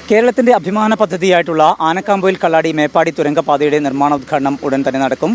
കേരളത്തിന്റെ അഭിമാന പദ്ധതിയായിട്ടുള്ള ആനക്കാമ്പൊയിൽ കള്ളാടി മേപ്പാടി തുരങ്കപാതയുടെ നിർമ്മാണോദ്ഘാടനം ഉടൻ തന്നെ നടക്കും.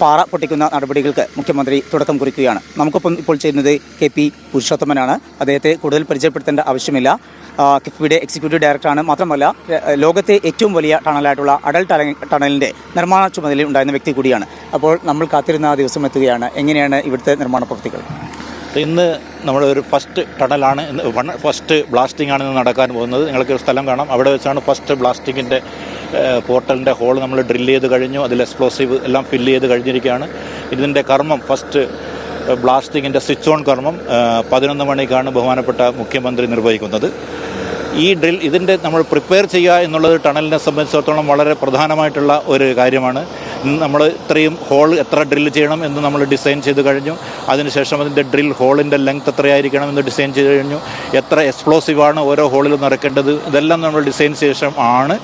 പാറ പൊട്ടിക്കുന്ന നടപടികൾക്ക് മുഖ്യമന്ത്രി തുടക്കം കുറിക്കുകയാണ്. നമുക്കൊപ്പം ഇപ്പോൾ ചെയ്യുന്നത് KP പുരുഷോത്തമനാണ്. അദ്ദേഹത്തെ കൂടുതൽ പരിചയപ്പെടുത്തേണ്ട ആവശ്യമില്ല. കിഫ്ബിയുടെ എക്സിക്യൂട്ടീവ് ഡയറക്ടറാണ്. മാത്രമല്ല ലോകത്തെ ഏറ്റവും വലിയ ടണലായിട്ടുള്ള അടൽ ടണലിൻ്റെ നിർമ്മാണ ചുമതല ഉണ്ടായിരുന്ന വ്യക്തി കൂടിയാണ്. അപ്പോൾ നമ്മൾ കാത്തിരുന്ന ആ ദിവസം എത്തുകയാണ്. എങ്ങനെയാണ് ഇവിടുത്തെ നിർമ്മാണ പ്രവൃത്തികൾ? ഇന്ന് നമ്മുടെ ഒരു ഫസ്റ്റ് ടണലാണ്, ഫസ്റ്റ് ബ്ലാസ്റ്റിംഗ് ആണ് ഇന്ന് നടക്കാൻ പോകുന്നത്. നിങ്ങൾക്ക് ഒരു സ്ഥലം കാണാം, അവിടെ വെച്ചാണ് ഫസ്റ്റ് ബ്ലാസ്റ്റിങ്ങിൻ്റെ പോർട്ടലിൻ്റെ ഹോൾ നമ്മൾ ഡ്രില്ല് ചെയ്ത് കഴിഞ്ഞു. അതിൽ എക്സ്പ്ലോസീവ് എല്ലാം ഫില്ല് ചെയ്ത് കഴിഞ്ഞിരിക്കുകയാണ്. ഇതിൻ്റെ കർമ്മം, ഫസ്റ്റ് ബ്ലാസ്റ്റിങ്ങിൻ്റെ സ്വിച്ച് ഓൺ കർമ്മം 11 മണിക്കാണ് ബഹുമാനപ്പെട്ട മുഖ്യമന്ത്രി നിർവഹിക്കുന്നത്. ഈ ഇതിൻ്റെ നമ്മൾ പ്രിപ്പയർ ചെയ്യുക എന്നുള്ളത് ടണലിനെ സംബന്ധിച്ചിടത്തോളം വളരെ പ്രധാനമായിട്ടുള്ള ഒരു കാര്യമാണ്. നമ്മൾ ഇത്രയും ഹോൾ എത്ര ഡ്രിൽ ചെയ്യണം എന്ന് നമ്മൾ ഡിസൈൻ ചെയ്ത് കഴിഞ്ഞു. അതിനുശേഷം അതിൻ്റെ ഡ്രിൽ ഹോളിൻ്റെ ലെങ്ത് എത്രയായിരിക്കണം എന്ന് ഡിസൈൻ ചെയ്ത് കഴിഞ്ഞു. എത്ര എക്സ്പ്ലോസീവാണ് ഓരോ ഹോളിലും നിറയ്ക്കേണ്ടത്, ഇതെല്ലാം നമ്മൾ ഡിസൈൻ ശേഷം ആണ്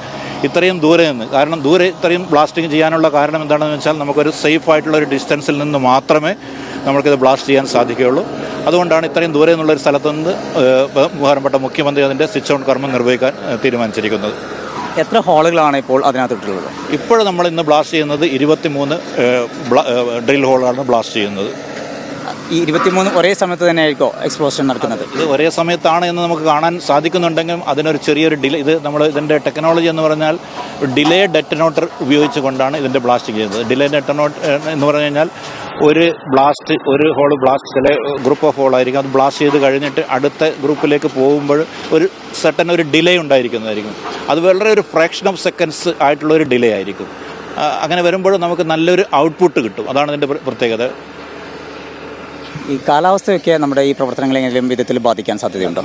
ഇത്രയും ദൂരെ നിന്ന്. കാരണം ഇത്രയും ബ്ലാസ്റ്റിംഗ് ചെയ്യാനുള്ള കാരണം എന്താണെന്ന് വെച്ചാൽ നമുക്കൊരു സേഫ് ആയിട്ടുള്ള ഒരു ഡിസ്റ്റൻസിൽ നിന്ന് മാത്രമേ നമുക്കിത് ബ്ലാസ്റ്റ് ചെയ്യാൻ സാധിക്കുകയുള്ളൂ. അതുകൊണ്ടാണ് ഇത്രയും ദൂരെ നിന്നുള്ളൊരു സ്ഥലത്ത് നിന്ന് ബഹുമാനപ്പെട്ട മുഖ്യമന്ത്രി അതിൻ്റെ സ്വിച്ച് ഓൺ കർമ്മം നിർവഹിക്കാൻ തീരുമാനിച്ചിരിക്കുന്നത്. എത്ര ഹോളുകളാണ് ഇപ്പോൾ അതിനകത്തിട്ടുള്ളത്? ഇപ്പോൾ നമ്മൾ ഇന്ന് ബ്ലാസ്റ്റ് ചെയ്യുന്നത് 23 ഡ്രിൽ ഹോളാണ് ബ്ലാസ്റ്റ് ചെയ്യുന്നത്. ഈ 23 ഒരേ സമയത്ത് തന്നെ ആയിരിക്കും എക്സ്പ്ലോഷൻ നടക്കുന്നത്? ഇത് ഒരേ സമയത്താണ് എന്ന് നമുക്ക് കാണാൻ സാധിക്കുന്നുണ്ടെങ്കിലും അതിനൊരു ചെറിയൊരു ഡിലേ, ഇതിൻ്റെ ടെക്നോളജി എന്ന് പറഞ്ഞാൽ ഡിലേ ഡെറ്റനോട്ടർ ഉപയോഗിച്ചുകൊണ്ടാണ് ഇതിൻ്റെ ബ്ലാസ്റ്റിംഗ് ചെയ്യുന്നത്. ഡിലേ ഡെറ്റനോട്ടർ എന്ന് പറഞ്ഞു കഴിഞ്ഞാൽ ഒരു ഹോൾ ബ്ലാസ്റ്റ്, ചില ഗ്രൂപ്പ് ഓഫ് ഹോളായിരിക്കും, അത് ബ്ലാസ്റ്റ് ചെയ്ത് കഴിഞ്ഞിട്ട് അടുത്ത ഗ്രൂപ്പിലേക്ക് പോകുമ്പോൾ ഒരു ഡിലേ ഉണ്ടായിരിക്കുന്നതായിരിക്കും. അത് വളരെ ഒരു ഫ്രാക്ഷൻ ഓഫ് സെക്കൻഡ്സ് ആയിട്ടുള്ളൊരു ഡിലേ ആയിരിക്കും. അങ്ങനെ വരുമ്പോൾ നമുക്ക് നല്ലൊരു ഔട്ട്പുട്ട് കിട്ടും. അതാണ് ഇതിൻ്റെ പ്രത്യേകത. ഈ കാലാവസ്ഥയൊക്കെ നമ്മുടെ ഈ പ്രവർത്തനങ്ങളെ ഏതെങ്കിലും വിധത്തിൽ ബാധിക്കാൻ സാധ്യതയുണ്ടോ?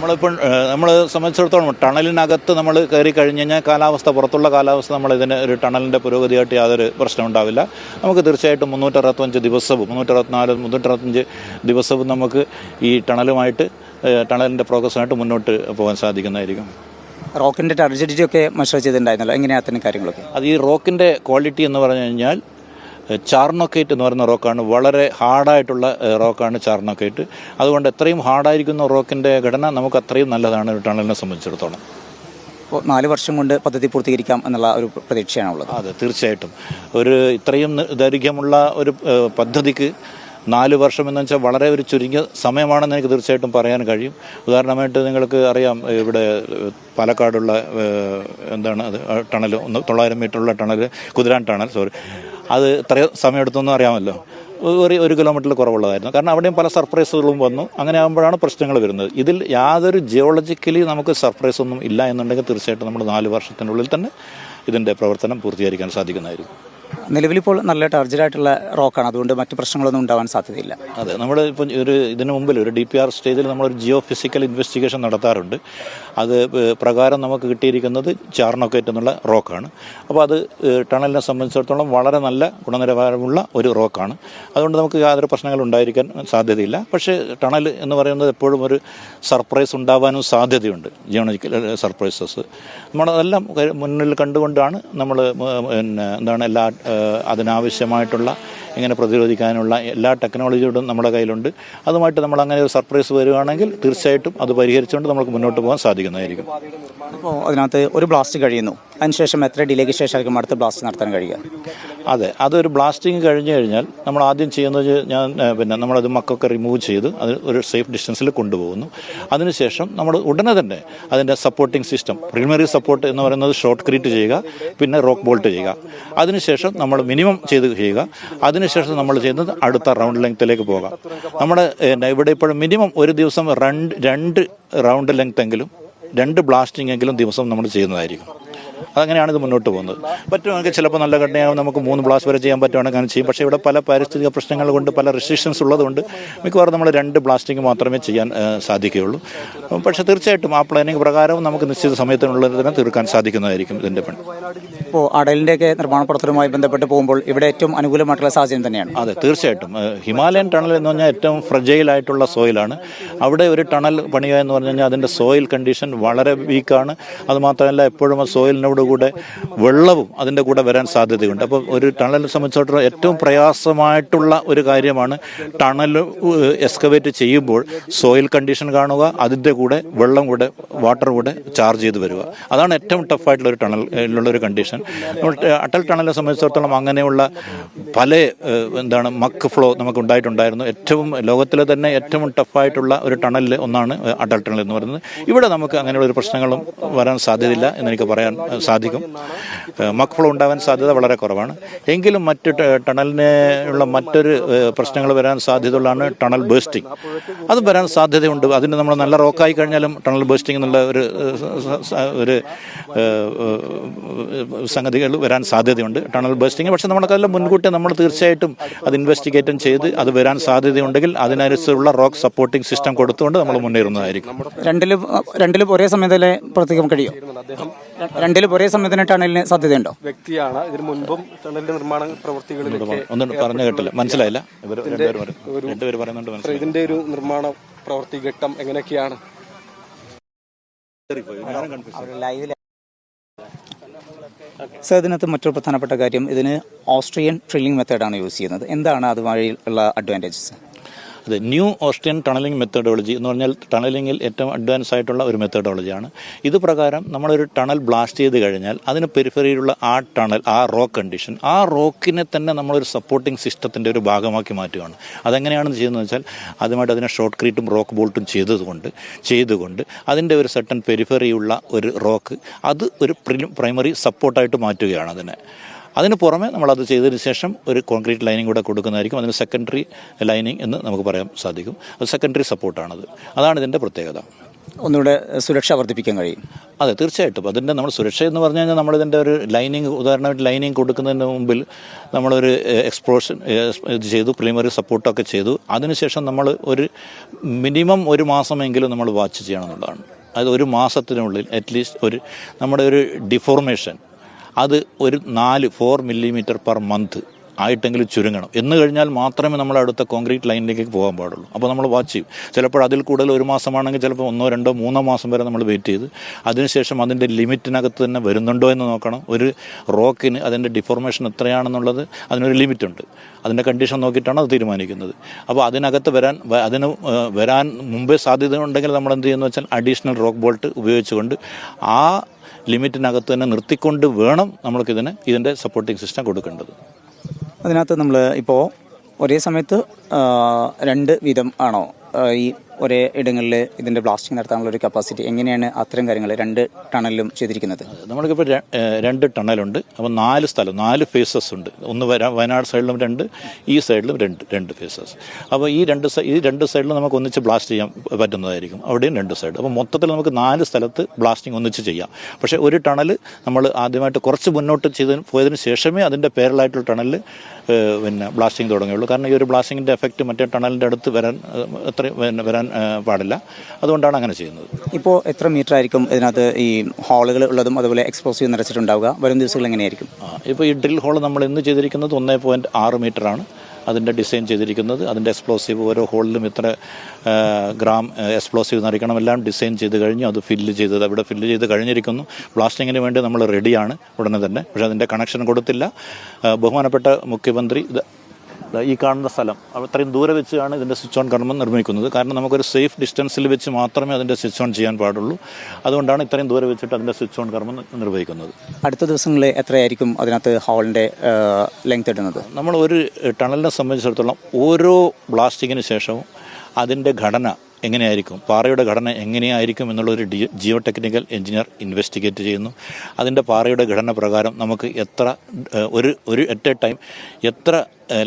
നമ്മളെ സംബന്ധിച്ചിടത്തോളം ടണലിനകത്ത് നമ്മൾ കയറി കഴിഞ്ഞ് കഴിഞ്ഞാൽ പുറത്തുള്ള കാലാവസ്ഥ ഇതിന് ഒരു ടണലിൻ്റെ പുരോഗതിയായിട്ട് യാതൊരു പ്രശ്നം ഉണ്ടാവില്ല. നമുക്ക് തീർച്ചയായിട്ടും 365 ദിവസവും 365 ദിവസവും നമുക്ക് ഈ ടണലിൻ്റെ പ്രോഗ്രസ്സായിട്ട് മുന്നോട്ട് പോകാൻ സാധിക്കുന്നതായിരിക്കും. റോക്കിൻ്റെ ടർജിഡിറ്റി ഒക്കെ മെഷർ ചെയ്തിട്ടുണ്ടായിരുന്നല്ലോ, എങ്ങനെയാണ് അത്തരം കാര്യങ്ങളൊക്കെ? അത് ഈ റോക്കിൻ്റെ ക്വാളിറ്റി എന്ന് പറഞ്ഞു കഴിഞ്ഞാൽ ചാർണോക്കേറ്റ് എന്ന് പറയുന്ന റോക്കാണ്. വളരെ ഹാർഡായിട്ടുള്ള റോക്കാണ് ചാർണോക്കേറ്റ്. അതുകൊണ്ട് എത്രയും ഹാർഡായിരിക്കുന്ന റോക്കിൻ്റെ ഘടന നമുക്ക് അത്രയും നല്ലതാണ് ഒരു ടണലിനെ സംബന്ധിച്ചിടത്തോളം. അപ്പോൾ 4 വർഷം കൊണ്ട് പദ്ധതി പൂർത്തീകരിക്കാം എന്നുള്ള ഒരു പ്രതീക്ഷയാണുള്ളത്. അതെ, തീർച്ചയായിട്ടും. ഇത്രയും ദൈർഘ്യമുള്ള ഒരു പദ്ധതിക്ക് 4 വർഷം എന്ന് വെച്ചാൽ വളരെ ഒരു ചുരുങ്ങിയ സമയമാണെന്ന് എനിക്ക് തീർച്ചയായിട്ടും പറയാൻ കഴിയും. ഉദാഹരണമായിട്ട് നിങ്ങൾക്ക് അറിയാം, ഇവിടെ പാലക്കാടുള്ള ടണൽ 900 മീറ്ററുള്ള ടണൽ, കുതിരാൻ ടണൽ, അത് ഇത്രയും സമയമെടുത്തൊന്നും അറിയാമല്ലോ. 1 കിലോമീറ്ററിൽ കുറവുള്ളതായിരുന്നു. കാരണം അവിടെയും പല സർപ്രൈസുകളും വന്നു. അങ്ങനെ ആകുമ്പോഴാണ് പ്രശ്നങ്ങൾ വരുന്നത്. ഇതിൽ യാതൊരു ജിയോളജിക്കലി നമുക്ക് സർപ്രൈസ് ഒന്നും ഇല്ല എന്നുണ്ടെങ്കിൽ തീർച്ചയായിട്ടും നമ്മൾ 4 വർഷത്തിനുള്ളിൽ തന്നെ ഇതിൻ്റെ പ്രവർത്തനം പൂർത്തീകരിക്കാൻ സാധിക്കുന്നതായിരിക്കും. നിലവിലിപ്പോൾ നല്ല ടാർജറ്റായിട്ടുള്ള റോക്കാണ്, അതുകൊണ്ട് മറ്റു പ്രശ്നങ്ങളൊന്നും ഉണ്ടാവാൻ സാധ്യതയില്ല. അതെ, നമ്മൾ ഇപ്പോൾ ഇതിനു മുമ്പിൽ ഒരു DPR സ്റ്റേജിൽ നമ്മളൊരു ജിയോ ഫിസിക്കൽ ഇൻവെസ്റ്റിഗേഷൻ നടത്താറുണ്ട്. അത് പ്രകാരം നമുക്ക് കിട്ടിയിരിക്കുന്നത് ചാർണോക്കേറ്റ് എന്നുള്ള റോക്കാണ്. അപ്പോൾ അത് ടണലിനെ സംബന്ധിച്ചിടത്തോളം വളരെ നല്ല ഗുണനിലവാരമുള്ള ഒരു റോക്കാണ്. അതുകൊണ്ട് നമുക്ക് യാതൊരു പ്രശ്നങ്ങളും ഉണ്ടായിരിക്കാൻ സാധ്യതയില്ല. പക്ഷേ ടണൽ എന്ന് പറയുന്നത് എപ്പോഴും ഒരു സർപ്രൈസ് ഉണ്ടാവാനും സാധ്യതയുണ്ട്, ജിയോളജിക്കൽ സർപ്രൈസസ്. നമ്മളതെല്ലാം മുന്നിൽ കണ്ടുകൊണ്ടാണ് നമ്മൾ അതിനാവശ്യമായിട്ടുള്ള ഇങ്ങനെ പ്രതിരോധിക്കാനുള്ള എല്ലാ ടെക്നോളജിയോടും നമ്മുടെ കയ്യിലുണ്ട്. അതുമായിട്ട് നമ്മൾ അങ്ങനെ ഒരു സർപ്രൈസ് വരികയാണെങ്കിൽ തീർച്ചയായിട്ടും അത് പരിഹരിച്ചുകൊണ്ട് നമുക്ക് മുന്നോട്ട് പോകാൻ സാധിക്കുന്നതായിരിക്കും. അപ്പോൾ അതിനകത്ത് ഒരു ബ്ലാസ്റ്റ് കഴിയുന്നു, അതിനുശേഷം എത്ര ഡിലേക്ക് ശേഷമായിരിക്കും അടുത്ത ബ്ലാസ്റ്റ് നടത്താൻ കഴിയുക? അതെ, അതൊരു ബ്ലാസ്റ്റിംഗ് കഴിഞ്ഞ് കഴിഞ്ഞാൽ നമ്മൾ ആദ്യം ചെയ്യുന്നത് നമ്മളത് മക്കൊക്കെ റിമൂവ് ചെയ്ത് അത് ഒരു സേഫ് ഡിസ്റ്റൻസിൽ കൊണ്ടുപോകുന്നു. അതിനുശേഷം നമ്മൾ ഉടനെ തന്നെ അതിൻ്റെ സപ്പോർട്ടിംഗ് സിസ്റ്റം, പ്രിലിമിനറി സപ്പോർട്ട് എന്ന് പറയുന്നത് ഷോർട്ട് ക്രീറ്റ് ചെയ്യുക, പിന്നെ റോക്ക് ബോൾട്ട് ചെയ്യുക. അതിനുശേഷം നമ്മൾ മിനിമം ചെയ്യുക. അതിനുശേഷം നമ്മൾ ചെയ്യുന്നത് അടുത്ത റൗണ്ട് ലെങ്ത്തിലേക്ക് പോകാം. ഇവിടെ ഇപ്പോഴും മിനിമം ഒരു ദിവസം 2 റൗണ്ട് ലെങ്ത് എങ്കിലും 2 ബ്ലാസ്റ്റിംഗ് എങ്കിലും ദിവസം നമ്മൾ ചെയ്യുന്നതായിരിക്കും. അതങ്ങനെയാണ് ഇത് മുന്നോട്ട് പോകുന്നത്. പറ്റുമെങ്കിൽ ചിലപ്പോൾ നല്ല ഘടനയാകും, നമുക്ക് 3 ബ്ലാസ്റ്റ് വരെ ചെയ്യാൻ പറ്റുവാണെങ്കിൽ അങ്ങനെ ചെയ്യും. പക്ഷേ ഇവിടെ പല പാരിസ്ഥിതിക പ്രശ്നങ്ങൾ കൊണ്ട്, പല റെസ്ട്രിക്ഷൻസ് ഉള്ളതുകൊണ്ട് മിക്കവാറും നമ്മൾ 2 ബ്ലാസ്റ്റിംഗ് മാത്രമേ ചെയ്യാൻ സാധിക്കുകയുള്ളൂ. പക്ഷേ തീർച്ചയായിട്ടും ആ പ്ലാനിങ് പ്രകാരം നമുക്ക് നിശ്ചിത സമയത്തിനുള്ളിൽ തന്നെ തീർക്കാൻ സാധിക്കുന്നതായിരിക്കും ഇതിൻ്റെ പണി. ഇപ്പോൾ അടലിൻ്റെയൊക്കെ നിർമ്മാണ പ്രവർത്തനവുമായി ബന്ധപ്പെട്ട് പോകുമ്പോൾ ഇവിടെ ഏറ്റവും അനുകൂലമായിട്ടുള്ള സാഹചര്യം തന്നെയാണ്. അതെ, തീർച്ചയായിട്ടും. ഹിമാലയൻ ടണൽ എന്ന് പറഞ്ഞാൽ ഏറ്റവും ഫ്രജൈലായിട്ടുള്ള സോയിലാണ്. അവിടെ ഒരു ടണൽ പണിയുക എന്ന് പറഞ്ഞു കഴിഞ്ഞാൽ അതിൻ്റെ സോയിൽ കണ്ടീഷൻ വളരെ വീക്കാണ്. അതുമാത്രമല്ല എപ്പോഴും ആ സോയിലിനോട് വരുന്നതോടുകൂടെ വെള്ളവും അതിൻ്റെ കൂടെ വരാൻ സാധ്യതയുണ്ട്. അപ്പോൾ ഒരു ടണലിനെ സംബന്ധിച്ചിടത്തോളം ഏറ്റവും പ്രയാസമായിട്ടുള്ള ഒരു കാര്യമാണ് ടണൽ എക്സ്കവേറ്റ് ചെയ്യുമ്പോൾ സോയിൽ കണ്ടീഷൻ കാണുക, അതിൻ്റെ കൂടെ വെള്ളം കൂടെ വാട്ടർ കൂടെ ചാർജ് ചെയ്ത് വരിക. അതാണ് ഏറ്റവും ടഫായിട്ടുള്ള ഒരു ടണലിലുള്ളൊരു കണ്ടീഷൻ. നമ്മൾ അട്ടൽ ടണലിനെ സംബന്ധിച്ചിടത്തോളം അങ്ങനെയുള്ള പല മക്ക് ഫ്ലോ നമുക്ക് ഉണ്ടായിട്ടുണ്ടായിരുന്നു. ലോകത്തിലെ തന്നെ ഏറ്റവും ടഫായിട്ടുള്ള ഒരു ടണലിൽ ഒന്നാണ് അട്ടൽ ടണൽ എന്ന് പറയുന്നത്. ഇവിടെ നമുക്ക് അങ്ങനെയുള്ള ഒരു പ്രശ്നങ്ങളും വരാൻ സാധ്യതയില്ല എന്നെനിക്ക് പറയാൻ സാധിക്കും. മക്ക് ഫ്ലോ ഉണ്ടാവാൻ സാധ്യത വളരെ കുറവാണ്. എങ്കിലും മറ്റ് ടണലിനുള്ള മറ്റൊരു പ്രശ്നങ്ങൾ വരാൻ സാധ്യതയുള്ളതാണ് ടണൽ ബേസ്റ്റിംഗ്. അത് വരാൻ സാധ്യതയുണ്ട്. അതിന് നമ്മൾ നല്ല റോക്കായി കഴിഞ്ഞാലും ടണൽ ബേസ്റ്റിംഗ് എന്നുള്ള ഒരു സംഗതികൾ വരാൻ സാധ്യതയുണ്ട്, ടണൽ ബേസ്റ്റിംഗ്. പക്ഷേ നമ്മളെല്ലാം മുൻകൂട്ടി നമ്മൾ തീർച്ചയായിട്ടും അത് ഇൻവെസ്റ്റിഗേറ്റും ചെയ്ത് അത് വരാൻ സാധ്യതയുണ്ടെങ്കിൽ അതിനനുസരിച്ചുള്ള റോക്ക് സപ്പോർട്ടിംഗ് സിസ്റ്റം കൊടുത്തുകൊണ്ട് നമ്മൾ മുന്നേറുന്നതായിരിക്കും. രണ്ടിലും ഒരേ സമയത്ത് പ്രവർത്തിക്കാൻ കഴിയും. രണ്ടിലും ഒരേ സമയത്തിന് ടണലിന് സാധ്യതയുണ്ടോ? വ്യക്തിയാണ് ഇതിനു മുൻപും ടണലിന്റെ നിർമ്മാണ പ്രവർത്തികളിലേക്ക് ഒന്നും പറഞ്ഞു കേട്ടില്ല, മനസ്സിലായില്ല. ഇതിന്റെ ഒരു നിർമ്മാണ പ്രവൃത്തി ഘട്ടം എങ്ങനെയൊക്കെയാണ്? സർ, ഇതിനകത്ത് മറ്റൊരു പ്രധാനപ്പെട്ട കാര്യം, ഇതിന് ഓസ്ട്രിയൻ ഡ്രില്ലിംഗ് മെത്തേഡാണ് യൂസ് ചെയ്യുന്നത്. എന്താണ് അതുവഴിയുള്ള അഡ്വാൻറ്റേജസ്? അത് ന്യൂ ഓസ്ട്രിയൻ ടണലിംഗ് മെത്തഡോളജി എന്ന് പറഞ്ഞാൽ ടണലിങ്ങിൽ ഏറ്റവും അഡ്വാൻസ് ആയിട്ടുള്ള ഒരു മെത്തഡോളജിയാണ്. ഇത് പ്രകാരം നമ്മളൊരു ടണൽ ബ്ലാസ്റ്റ് ചെയ്ത് കഴിഞ്ഞാൽ അതിന് പെരിഫറിയിലുള്ള ആ ടണൽ, ആ റോക്ക് കണ്ടീഷൻ, ആ റോക്കിനെ തന്നെ നമ്മളൊരു സപ്പോർട്ടിംഗ് സിസ്റ്റത്തിൻ്റെ ഒരു ഭാഗമാക്കി മാറ്റുകയാണ്. അതെങ്ങനെയാണെന്ന് ചെയ്യുന്നത് വെച്ചാൽ ആദ്യമായിട്ട് അതിനെ ഷോർട്ട് ക്രീറ്റും റോക്ക് ബോൾട്ടും ചെയ്തുകൊണ്ട് അതിൻ്റെ ഒരു സർട്ടൻ പെരിഫറിയുള്ള ഒരു റോക്ക് അത് ഒരു പ്രൈമറി സപ്പോർട്ടായിട്ട് മാറ്റുകയാണ് അതിന് പുറമെ നമ്മളത് ചെയ്തതിന് ശേഷം ഒരു കോൺക്രീറ്റ് ലൈനിങ് കൂടെ കൊടുക്കുന്നതായിരിക്കും. അതിന് സെക്കൻഡറി ലൈനിങ് എന്ന് നമുക്ക് പറയാൻ സാധിക്കും. അത് സെക്കൻഡറി സപ്പോർട്ടാണത്. അതാണ് ഇതിൻ്റെ പ്രത്യേകത. ഒന്നുകൂടെ സുരക്ഷ വർദ്ധിപ്പിക്കാൻ കഴിയും. അതെ, തീർച്ചയായിട്ടും. അതിൻ്റെ നമ്മൾ സുരക്ഷ എന്ന് പറഞ്ഞു കഴിഞ്ഞാൽ നമ്മളിതിൻ്റെ ഒരു ലൈനിങ്, ഉദാഹരണമായിട്ട് ലൈനിങ് കൊടുക്കുന്നതിന് മുമ്പിൽ നമ്മളൊരു എക്സ്പ്ലോഷൻ ഇത് ചെയ്തു, പ്രിലിമിനറി സപ്പോർട്ടൊക്കെ ചെയ്തു. അതിനുശേഷം നമ്മൾ ഒരു മിനിമം ഒരു മാസമെങ്കിലും നമ്മൾ വാച്ച് ചെയ്യണം എന്നുള്ളതാണ്. അത് ഒരു മാസത്തിനുള്ളിൽ അറ്റ്ലീസ്റ്റ് നമ്മുടെ ഒരു ഡിഫോർമേഷൻ അത് ഒരു 4 മില്ലിമീറ്റർ പെർ മന്ത് ആയിട്ടെങ്കിലും ചുരുങ്ങണം. എന്ന് കഴിഞ്ഞാൽ മാത്രമേ നമ്മൾ അടുത്ത കോൺക്രീറ്റ് ലൈനിലേക്ക് പോകാൻ പാടുള്ളൂ. അപ്പോൾ നമ്മൾ വാച്ച് ചെയ്യും. ചിലപ്പോൾ അതിൽ കൂടുതൽ ഒരു മാസമാണെങ്കിൽ ചിലപ്പോൾ 1, 2, 3 മാസം വരെ നമ്മൾ വെയിറ്റ് ചെയ്ത് അതിനുശേഷം അതിൻ്റെ ലിമിറ്റിനകത്ത് തന്നെ വരുന്നുണ്ടോ എന്ന് നോക്കണം. ഒരു റോക്കിന് അതിൻ്റെ ഡിഫോർമേഷൻ എത്രയാണെന്നുള്ളത് അതിനൊരു ലിമിറ്റുണ്ട്. അതിൻ്റെ കണ്ടീഷൻ നോക്കിയിട്ടാണ് അത് തീരുമാനിക്കുന്നത്. അപ്പോൾ അതിനകത്ത് വരാൻ മുമ്പേ സാധ്യത ഉണ്ടെങ്കിൽ നമ്മൾ എന്ത് ചെയ്യുന്നു വെച്ചാൽ അഡീഷണൽ റോക്ക് ബോൾട്ട് ഉപയോഗിച്ചുകൊണ്ട് ആ ലിമിറ്റിനകത്ത് തന്നെ നിർത്തിക്കൊണ്ട് വേണം ഇതിൻ്റെ സപ്പോർട്ടിംഗ് സിസ്റ്റം കൊടുക്കേണ്ടത്. അതിനകത്ത് നമ്മൾ ഇപ്പോൾ ഒരേ സമയത്ത് 2 വീതം ആണോ ഈ ഒരേ ഇടങ്ങളിൽ ഇതിൻ്റെ ബ്ലാസ്റ്റിംഗ് നടത്താനുള്ള ഒരു കപ്പാസിറ്റി? എങ്ങനെയാണ് അത്തരം കാര്യങ്ങൾ 2 ടണലിലും ചെയ്തിരിക്കുന്നത്? നമ്മൾക്കിപ്പോൾ 2 ടണലുണ്ട്. അപ്പോൾ 4 സ്ഥലം, 4 ഫേസസ് ഉണ്ട്. ഒന്ന് വയനാട് സൈഡിലും 2, ഈ സൈഡിലും 2 ഫേസസ്. അപ്പോൾ ഈ രണ്ട് സൈഡിലും നമുക്ക് ഒന്നിച്ച് ബ്ലാസ്റ്റ് ചെയ്യാൻ പറ്റുന്നതായിരിക്കും. അവിടെയും 2 സൈഡ്. അപ്പോൾ മൊത്തത്തിൽ നമുക്ക് 4 സ്ഥലത്ത് ബ്ലാസ്റ്റിംഗ് ഒന്നിച്ച് ചെയ്യാം. പക്ഷേ ഒരു ടണൽ നമ്മൾ ആദ്യമായിട്ട് കുറച്ച് മുന്നോട്ട് പോയതിന് ശേഷമേ അതിൻ്റെ പേരലായിട്ടുള്ള ടണലിൽ ബ്ലാസ്റ്റിംഗ് തുടങ്ങുകയുള്ളൂ. കാരണം ഈ ഒരു ബ്ലാസ്റ്റിങ്ങിൻ്റെ എഫക്റ്റ് മറ്റേ ടണലിൻ്റെ അടുത്ത് വരാൻ പാടില്ല. അതുകൊണ്ടാണ് അങ്ങനെ ചെയ്യുന്നത്. ഇപ്പോൾ എത്ര മീറ്റർ ആയിരിക്കും ഇതിനകത്ത് ഈ ഹോളുകൾ ഉള്ളതും അതുപോലെ എക്സ്പ്ലോസീവ് നിറച്ചിട്ടുണ്ടാവുക? വരും ദിവസങ്ങൾ എങ്ങനെയായിരിക്കും? ഇപ്പോൾ ഈ ഡ്രിൽ ഹോൾ നമ്മൾ ഇന്ന് ചെയ്തിരിക്കുന്നത് 1.6 മീറ്ററാണ് അതിൻ്റെ ഡിസൈൻ ചെയ്തിരിക്കുന്നത്. അതിൻ്റെ എക്സ്പ്ലോസീവ് ഓരോ ഹോളിലും ഇത്ര ഗ്രാം എക്സ്പ്ലോസീവ് നിറയ്ക്കണം എല്ലാം ഡിസൈൻ ചെയ്ത് കഴിഞ്ഞു. അത് അവിടെ ഫില്ല് ചെയ്ത് കഴിഞ്ഞിരിക്കുന്നു. ബ്ലാസ്റ്റിങ്ങിന് വേണ്ടി നമ്മൾ റെഡിയാണ് ഉടനെ തന്നെ. പക്ഷേ അതിൻ്റെ കണക്ഷൻ കൊടുത്തില്ല. ബഹുമാനപ്പെട്ട മുഖ്യമന്ത്രി ഈ കാണുന്ന സ്ഥലം അത്രയും ദൂരെ വെച്ചാണ് ഇതിൻ്റെ സ്വിച്ച് ഓൺ കർമ്മം നിർമ്മിക്കുന്നത്. കാരണം നമുക്കൊരു സേഫ് ഡിസ്റ്റൻസിൽ വെച്ച് മാത്രമേ അതിൻ്റെ സ്വിച്ച് ഓൺ ചെയ്യാൻ പാടുള്ളൂ. അതുകൊണ്ടാണ് ഇത്രയും ദൂരെ വെച്ചിട്ട് അതിൻ്റെ സ്വിച്ച് ഓൺ കർമ്മം നിർവഹിക്കുന്നത്. അടുത്ത ദിവസങ്ങളിൽ എത്രയായിരിക്കും അതിനകത്ത് ഹോളിൻ്റെ ലെങ്ത് ഇടുന്നത്? നമ്മൾ ഒരു ടണലിനെ സംബന്ധിച്ചിടത്തോളം ഓരോ ബ്ലാസ്റ്റിങ്ങിന് ശേഷവും അതിൻ്റെ ഘടന എങ്ങനെയായിരിക്കും, പാറയുടെ ഘടന എങ്ങനെയായിരിക്കും എന്നുള്ളൊരു ജിയോ ടെക്നിക്കൽ എഞ്ചിനീയർ ഇൻവെസ്റ്റിഗേറ്റ് ചെയ്യുന്നു. അതിൻ്റെ പാറയുടെ ഘടന പ്രകാരം നമുക്ക് ഒരു അറ്റ് എ ടൈം എത്ര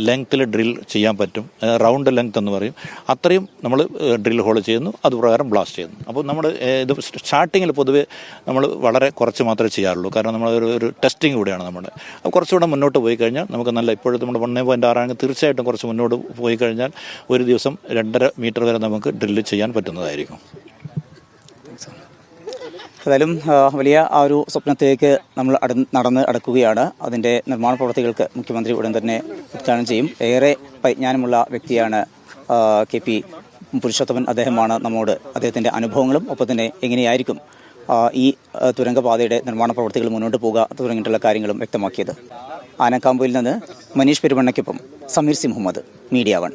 ലെങ്ത്തിൽ ഡ്രിൽ ചെയ്യാൻ പറ്റും, റൗണ്ട് ലെങ്ത് എന്ന് പറയും, അത്രയും നമ്മൾ ഡ്രിൽ ഹോൾ ചെയ്യുന്നു. അതുപ്രകാരം ബ്ലാസ്റ്റ് ചെയ്യുന്നു. അപ്പോൾ നമ്മൾ ഇത് സ്റ്റാർട്ടിങ്ങിൽ പൊതുവേ നമ്മൾ വളരെ കുറച്ച് മാത്രമേ ചെയ്യാറുള്ളൂ. കാരണം നമ്മൾ ഒരു ടെസ്റ്റിംഗ് കൂടെയാണ് നമ്മുടെ. അപ്പോൾ കുറച്ചുകൂടെ മുന്നോട്ട് പോയി കഴിഞ്ഞാൽ നമുക്ക് ഇപ്പോഴത്തെ നമ്മുടെ 1.6 ആണെങ്കിൽ തീർച്ചയായിട്ടും കുറച്ച് മുന്നോട്ട് പോയി കഴിഞ്ഞാൽ ഒരു ദിവസം 2.5 മീറ്റർ വരെ നമുക്ക് ഡ്രില്ല് ചെയ്യാൻ പറ്റുന്നതായിരിക്കും. ഏതായാലും വലിയ ആ ഒരു സ്വപ്നത്തിലേക്ക് നമ്മൾ നടന്ന് അടക്കുകയാണ്. അതിൻ്റെ നിർമ്മാണ പ്രവർത്തികൾക്ക് മുഖ്യമന്ത്രി ഉടൻ തന്നെ ഉദ്ഘാടനം ചെയ്യും. ഏറെ പരിജ്ഞാനമുള്ള വ്യക്തിയാണ് KP പുരുഷോത്തമൻ. അദ്ദേഹമാണ് നമ്മോട് അദ്ദേഹത്തിൻ്റെ അനുഭവങ്ങളും ഒപ്പം തന്നെ എങ്ങനെയായിരിക്കും ഈ തുരങ്കപാതയുടെ നിർമ്മാണ പ്രവൃത്തികൾ മുന്നോട്ട് പോകുക തുടങ്ങിയിട്ടുള്ള കാര്യങ്ങളും വ്യക്തമാക്കിയത്. ആനക്കാമ്പൊയിൽ നിന്ന് മനീഷ് പെരുമണ്ണയ്ക്കൊപ്പം സമീർ സി മുഹമ്മദ്, മീഡിയ 1.